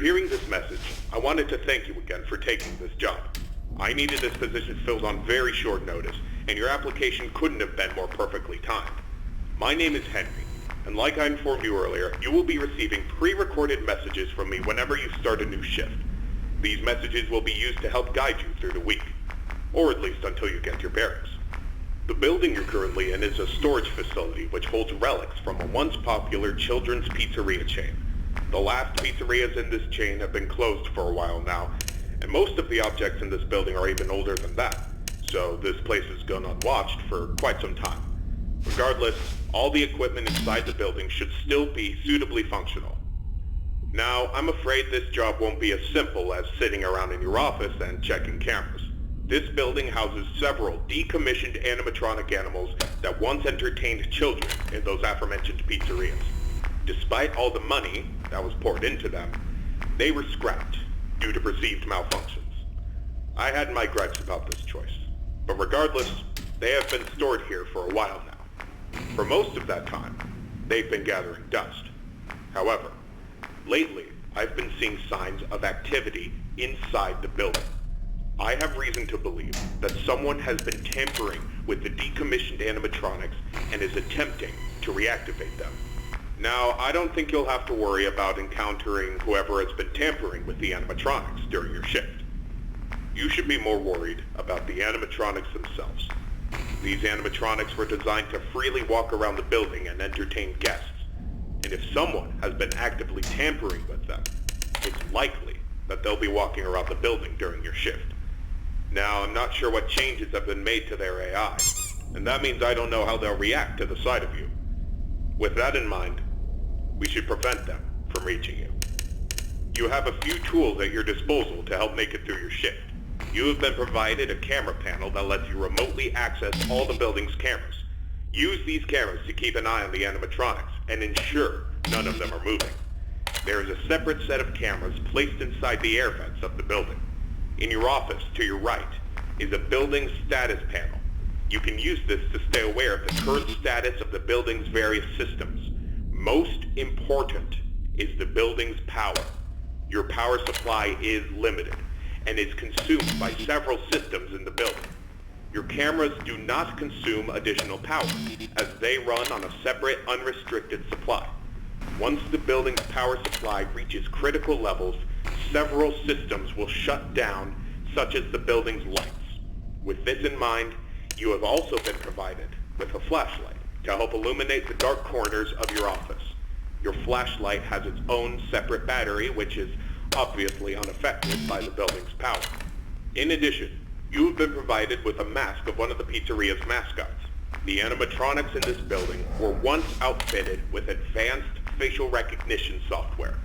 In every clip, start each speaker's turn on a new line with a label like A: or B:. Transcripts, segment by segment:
A: hearing this message, I wanted to thank you again for taking this job. I needed this position filled on very short notice, and your application couldn't have been more perfectly timed. My name is Henry, and like I informed you earlier, you will be receiving pre-recorded messages from me whenever you start a new shift. These messages will be used to help guide you through the week, or at least until you get your bearings. The building you're currently in is a storage facility which holds relics from a once popular children's pizzeria chain. The last pizzerias in this chain have been closed for a while now, and most of the objects in this building are even older than that, so this place has gone unwatched for quite some time. Regardless, all the equipment inside the building should still be suitably functional. Now, I'm afraid this job won't be as simple as sitting around in your office and checking cameras. This building houses several decommissioned animatronic animals that once entertained children in those aforementioned pizzerias. Despite all the money that was poured into them, they were scrapped due to perceived malfunctions. I had my gripes about this choice, but regardless, they have been stored here for a while now. For most of that time, they've been gathering dust. However, lately, I've been seeing signs of activity inside the building. I have reason to believe that someone has been tampering with the decommissioned animatronics and is attempting to reactivate them. Now, I don't think you'll have to worry about encountering whoever has been tampering with the animatronics during your shift. You should be more worried about the animatronics themselves. These animatronics were designed to freely walk around the building and entertain guests. And if someone has been actively tampering with them, it's likely that they'll be walking around the building during your shift. Now, I'm not sure what changes have been made to their AI, and that means I don't know how they'll react to the sight of you. With that in mind, we should prevent them from reaching you. You have a few tools at your disposal to help make it through your shift. You have been provided a camera panel that lets you remotely access all the building's cameras. Use these cameras to keep an eye on the animatronics and ensure none of them are moving. There is a separate set of cameras placed inside the air vents of the building. In your office, to your right, is a building status panel. You can use this to stay aware of the current status of the building's various systems. Most important is the building's power. Your power supply is limited and is consumed by several systems in the building. Your cameras do not consume additional power, as they run on a separate, unrestricted supply. Once the building's power supply reaches critical levels, several systems will shut down, such as the building's lights. With this in mind, you have also been provided with a flashlight to help illuminate the dark corners of your office. Your flashlight has its own separate battery, which is obviously unaffected by the building's power. In addition, you have been provided with a mask of one of the pizzeria's mascots. The animatronics in this building were once outfitted with advanced facial recognition software.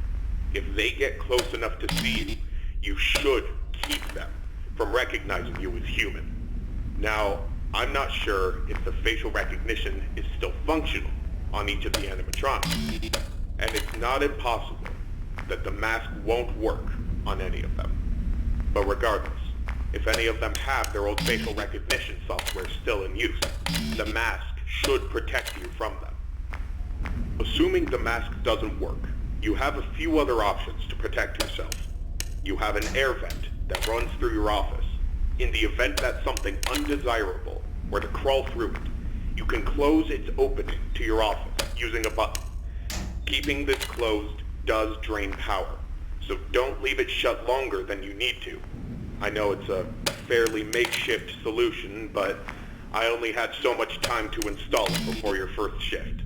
A: If they get close enough to see you, you should keep them from recognizing you as human. Now, I'm not sure if the facial recognition is still functional on each of the animatronics, and it's not impossible that the mask won't work on any of them. But regardless, if any of them have their old facial recognition software still in use, the mask should protect you from them. Assuming the mask doesn't work, you have a few other options to protect yourself. You have an air vent that runs through your office. In the event that something undesirable were to crawl through it, you can close its opening to your office using a button. Keeping this closed does drain power, so don't leave it shut longer than you need to. I know it's a fairly makeshift solution, but I only had so much time to install it before your first shift.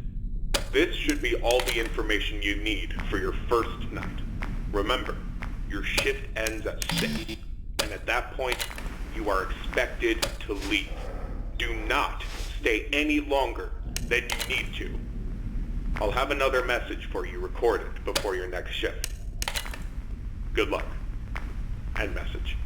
A: This should be all the information you need for your first night. Remember, your shift ends at 6, and at that point, you are expected to leave. Do not stay any longer than you need to. I'll have another message for you recorded before your next shift. Good luck. End message.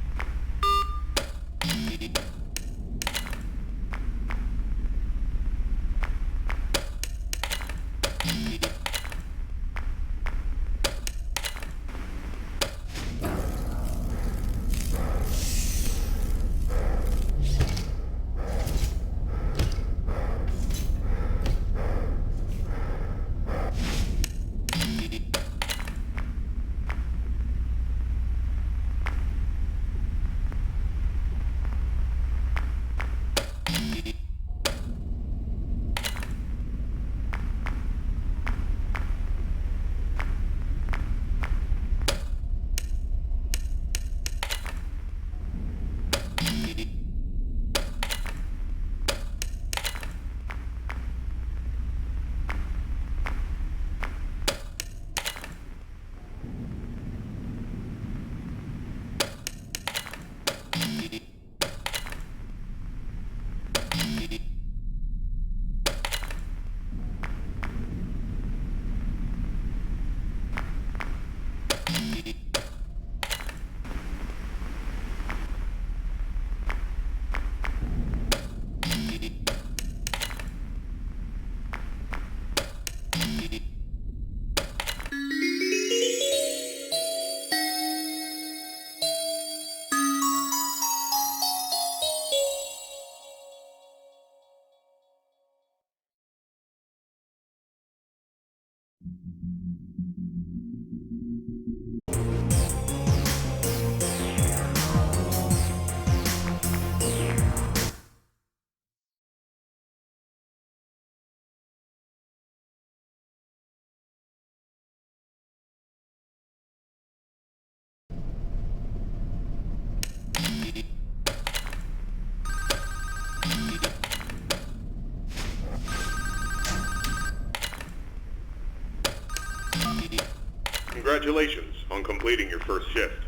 A: Congratulations on completing your first shift.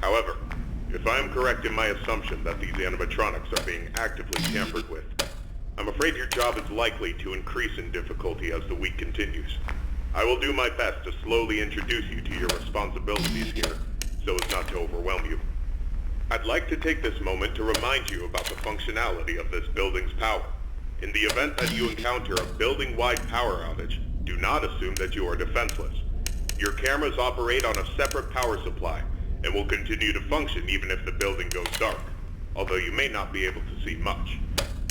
A: However, if I am correct in my assumption that these animatronics are being actively tampered with, I'm afraid your job is likely to increase in difficulty as the week continues. I will do my best to slowly introduce you to your responsibilities here, so as not to overwhelm you. I'd like to take this moment to remind you about the functionality of this building's power. In the event that you encounter a building-wide power outage, do not assume that you are defenseless. Your cameras operate on a separate power supply, and will continue to function even if the building goes dark, although you may not be able to see much.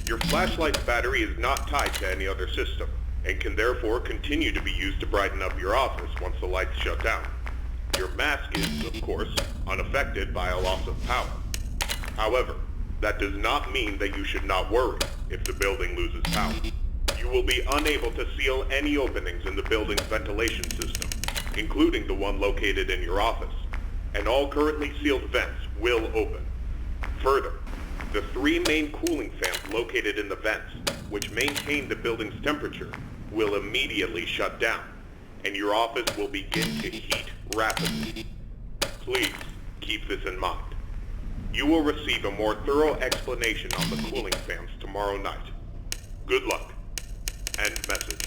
A: Your flashlight's battery is not tied to any other system, and can therefore continue to be used to brighten up your office once the lights shut down. Your mask is, of course, unaffected by a loss of power. However, that does not mean that you should not worry if the building loses power. You will be unable to seal any openings in the building's ventilation system, including the one located in your office, and all currently sealed vents will open. Further, the 3 main cooling fans located in the vents, which maintain the building's temperature, will immediately shut down, and your office will begin to heat rapidly. Please keep this in mind. You will receive a more thorough explanation on the cooling fans tomorrow night. Good luck. End message.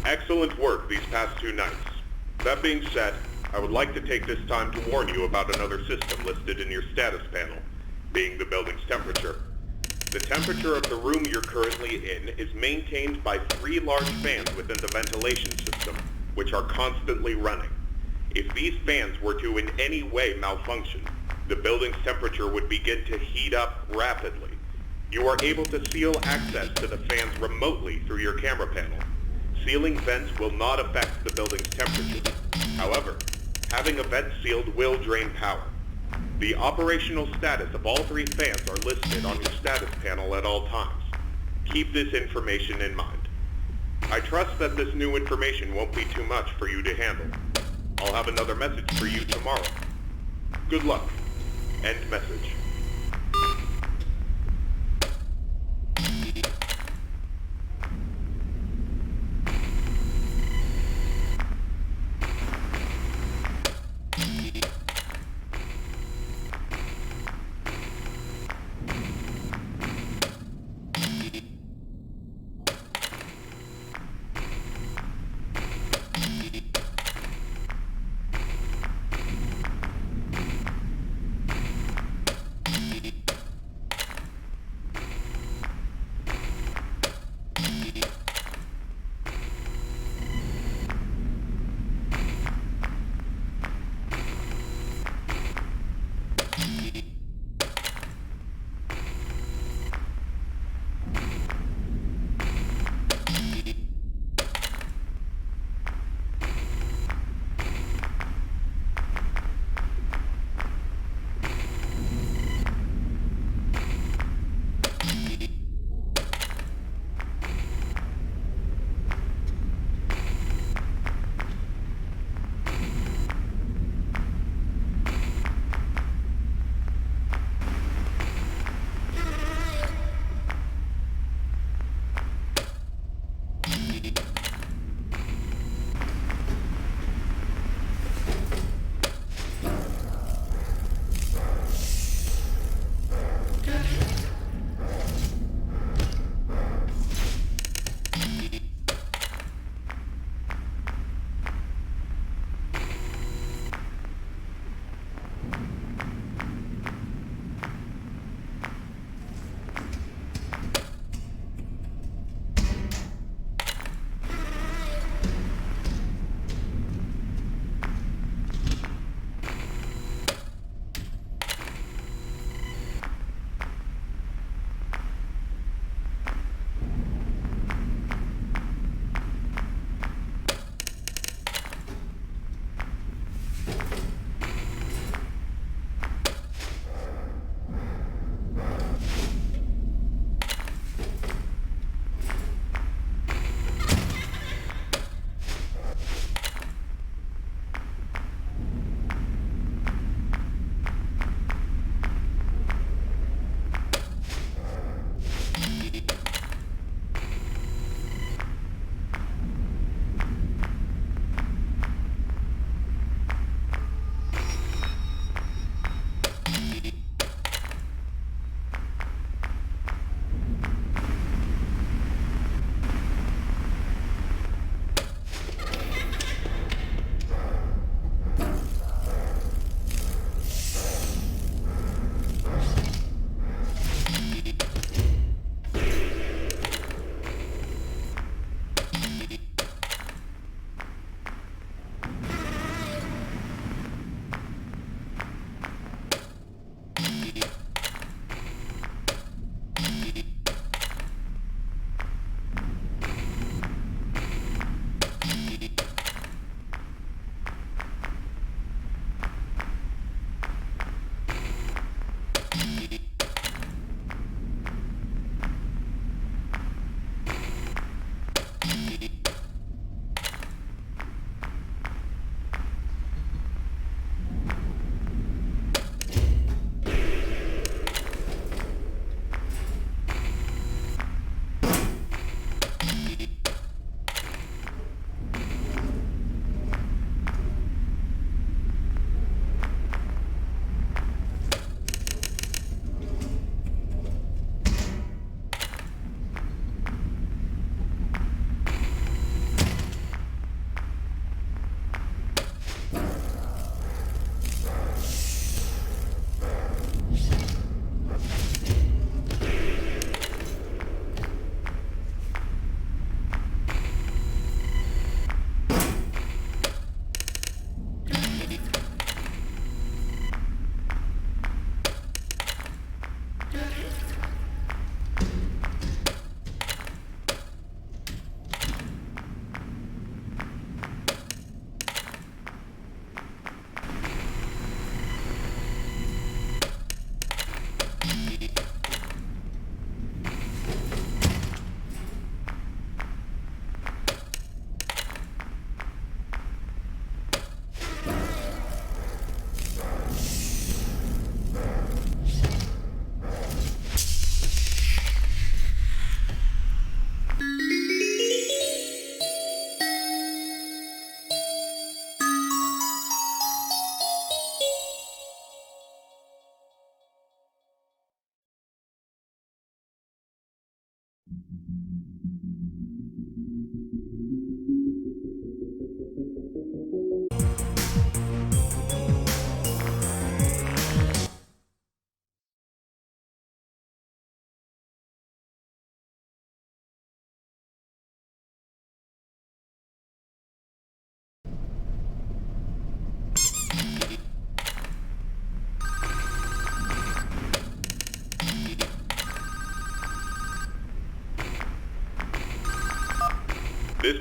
A: Excellent work these past 2 nights. That being said, I would like to take this time to warn you about another system listed in your status panel, being the building's temperature. The temperature of the room you're currently in is maintained by 3 large fans within the ventilation system, which are constantly running. If these fans were to in any way malfunction, the building's temperature would begin to heat up rapidly. You are able to seal access to the fans remotely through your camera panel. Sealing vents will not affect the building's temperature. However, having a vent sealed will drain power. The operational status of all 3 fans are listed on your status panel at all times. Keep this information in mind. I trust that this new information won't be too much for you to handle. I'll have another message for you tomorrow. Good luck. End message.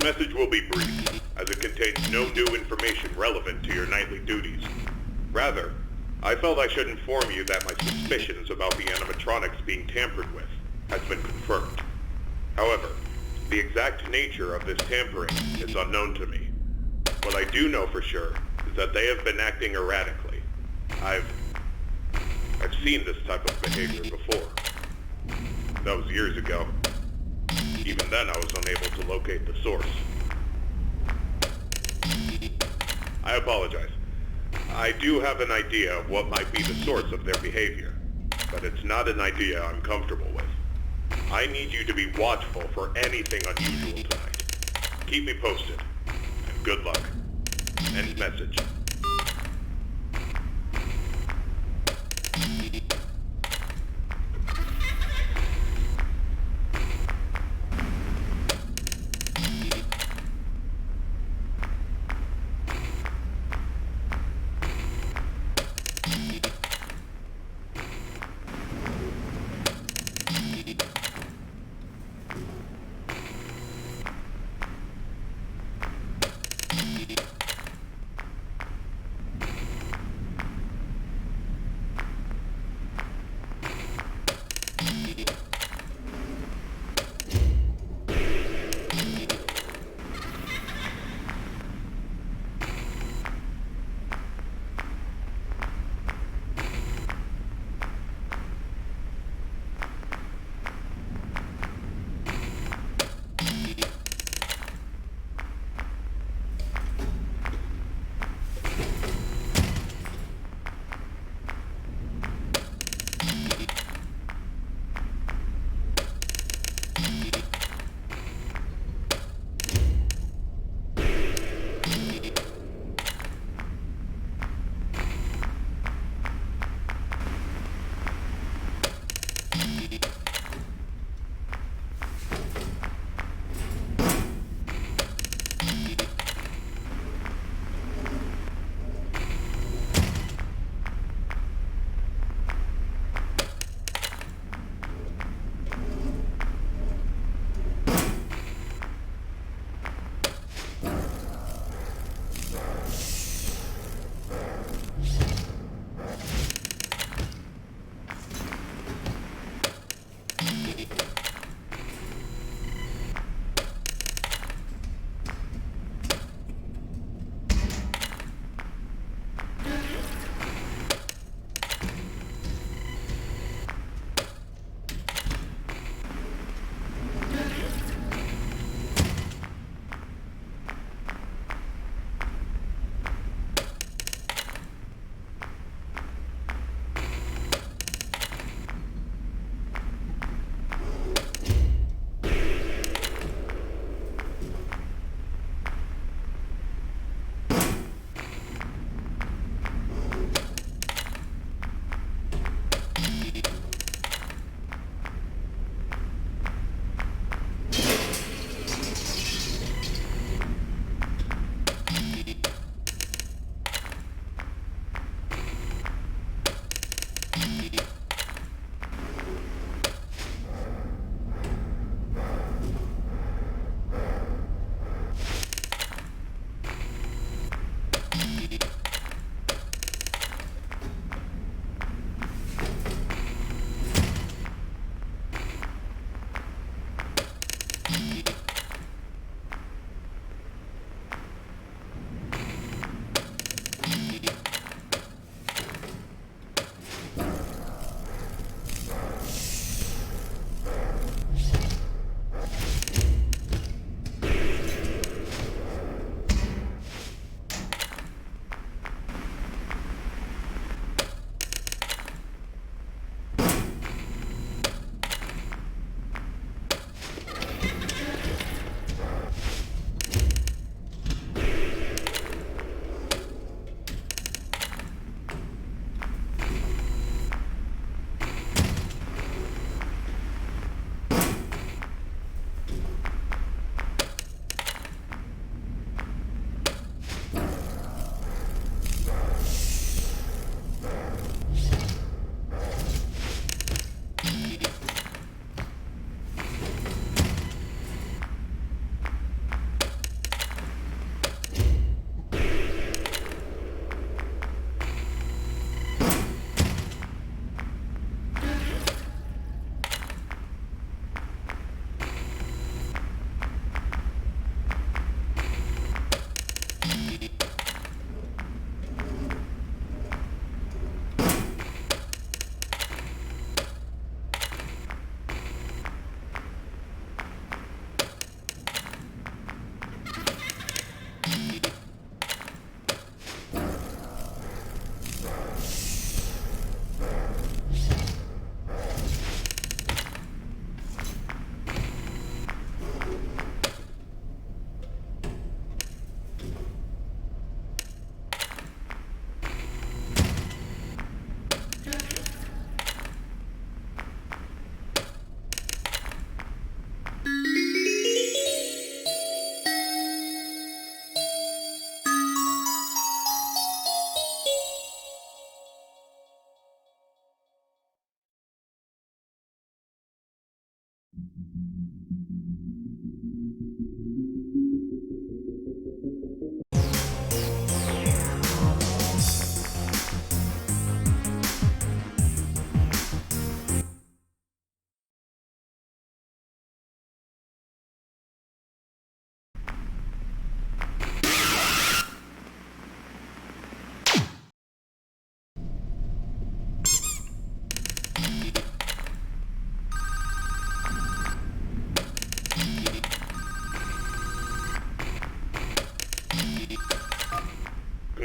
A: This message will be brief, as it contains no new information relevant to your nightly duties. Rather, I felt I should inform you that my suspicions about the animatronics being tampered with has been confirmed. However, the exact nature of this tampering is unknown to me. What I do know for sure is that they have been acting erratically. I've seen this type of behavior before. That was years ago. Even then I was unable to locate the source. I apologize. I do have an idea of what might be the source of their behavior, but it's not an idea I'm comfortable with. I need you to be watchful for anything unusual tonight. Keep me posted, and good luck. End message.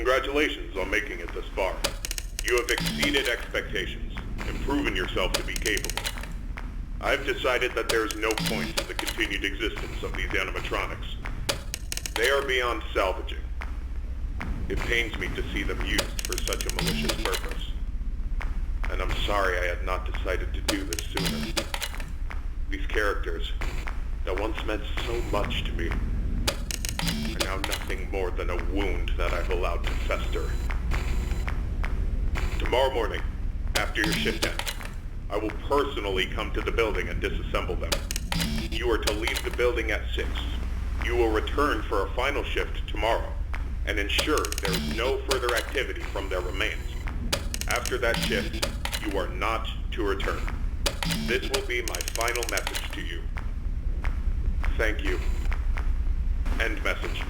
A: Congratulations on making it this far. You have exceeded expectations and proven yourself to be capable. I've decided that there is no point in the continued existence of these animatronics. They are beyond salvaging. It pains me to see them used for such a malicious purpose. And I'm sorry I had not decided to do this sooner. These characters, that once meant so much to me, are now nothing more than a wound that I've allowed to fester. Tomorrow morning, after your shift ends, I will personally come to the building and disassemble them. You are to leave the building at 6. You will return for a final shift tomorrow and ensure there is no further activity from their remains. After that shift, you are not to return. This will be my final message to you. Thank you. End message.